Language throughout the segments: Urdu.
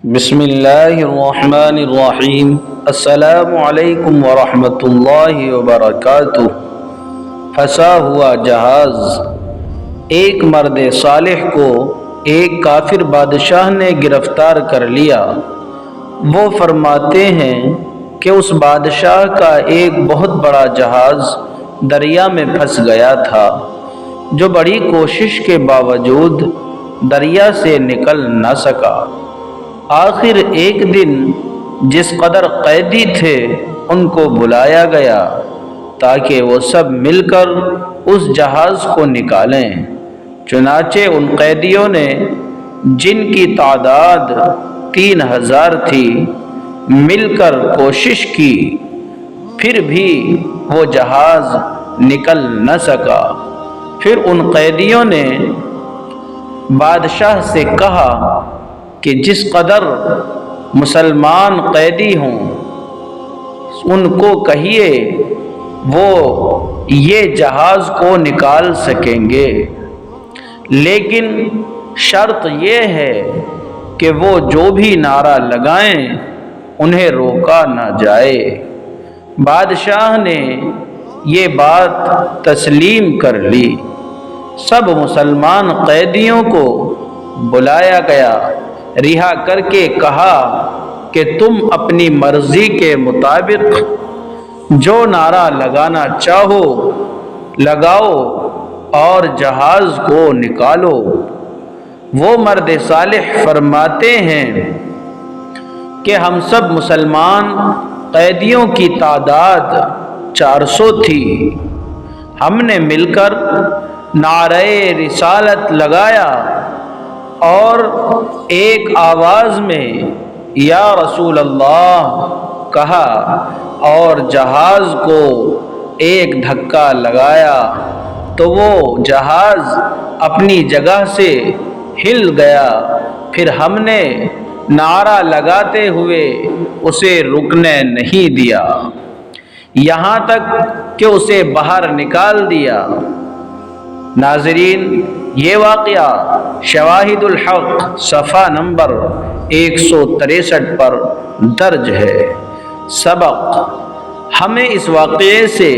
بسم اللہ الرحمن الرحیم۔ السلام علیکم ورحمۃ اللہ وبرکاتہ۔ پھنسا ہوا جہاز۔ ایک مرد صالح کو ایک کافر بادشاہ نے گرفتار کر لیا۔ وہ فرماتے ہیں کہ اس بادشاہ کا ایک بہت بڑا جہاز دریا میں پھنس گیا تھا، جو بڑی کوشش کے باوجود دریا سے نکل نہ سکا۔ آخر ایک دن جس قدر قیدی تھے ان کو بلایا گیا تاکہ وہ سب مل کر اس جہاز کو نکالیں۔ چنانچہ ان قیدیوں نے، جن کی تعداد 3000 تھی، مل کر کوشش کی، پھر بھی وہ جہاز نکل نہ سکا۔ پھر ان قیدیوں نے بادشاہ سے کہا کہ جس قدر مسلمان قیدی ہوں ان کو کہیے وہ یہ جہاز کو نکال سکیں گے، لیکن شرط یہ ہے کہ وہ جو بھی نعرہ لگائیں انہیں روکا نہ جائے۔ بادشاہ نے یہ بات تسلیم کر لی۔ سب مسلمان قیدیوں کو بلایا گیا، رہا کر کے کہا کہ تم اپنی مرضی کے مطابق جو نعرہ لگانا چاہو لگاؤ اور جہاز کو نکالو۔ وہ مرد صالح فرماتے ہیں کہ ہم سب مسلمان قیدیوں کی تعداد 400 تھی۔ ہم نے مل کر نعرہ رسالت لگایا اور ایک آواز میں یا رسول اللہ کہا اور جہاز کو ایک دھکا لگایا تو وہ جہاز اپنی جگہ سے ہل گیا۔ پھر ہم نے نعرہ لگاتے ہوئے اسے رکنے نہیں دیا، یہاں تک کہ اسے باہر نکال دیا۔ ناظرین، یہ واقعہ شواہد الحق صفحہ نمبر 163 پر درج ہے۔ سبق: ہمیں اس واقعے سے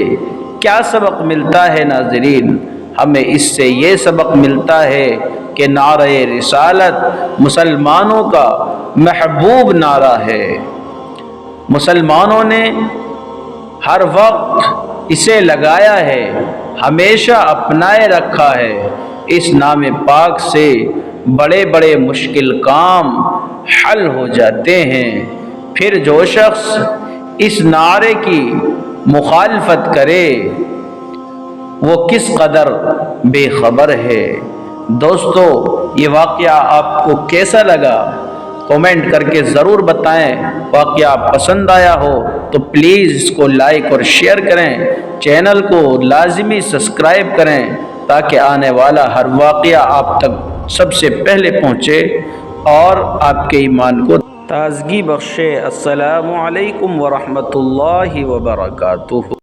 کیا سبق ملتا ہے ناظرین؟ ہمیں اس سے یہ سبق ملتا ہے کہ نعرہ رسالت مسلمانوں کا محبوب نعرہ ہے۔ مسلمانوں نے ہر وقت اسے لگایا ہے، ہمیشہ اپنائے رکھا ہے۔ اس نام پاک سے بڑے بڑے مشکل کام حل ہو جاتے ہیں۔ پھر جو شخص اس نعرے کی مخالفت کرے وہ کس قدر بے خبر ہے۔ دوستو، یہ واقعہ آپ کو کیسا لگا؟ کومنٹ کر کے ضرور بتائیں۔ واقعہ پسند آیا ہو تو پلیز اس کو لائک اور شیئر کریں، چینل کو لازمی سبسکرائب کریں تاکہ آنے والا ہر واقعہ آپ تک سب سے پہلے پہنچے اور آپ کے ایمان کو تازگی بخشے۔ السلام علیکم ورحمۃ اللہ وبرکاتہ۔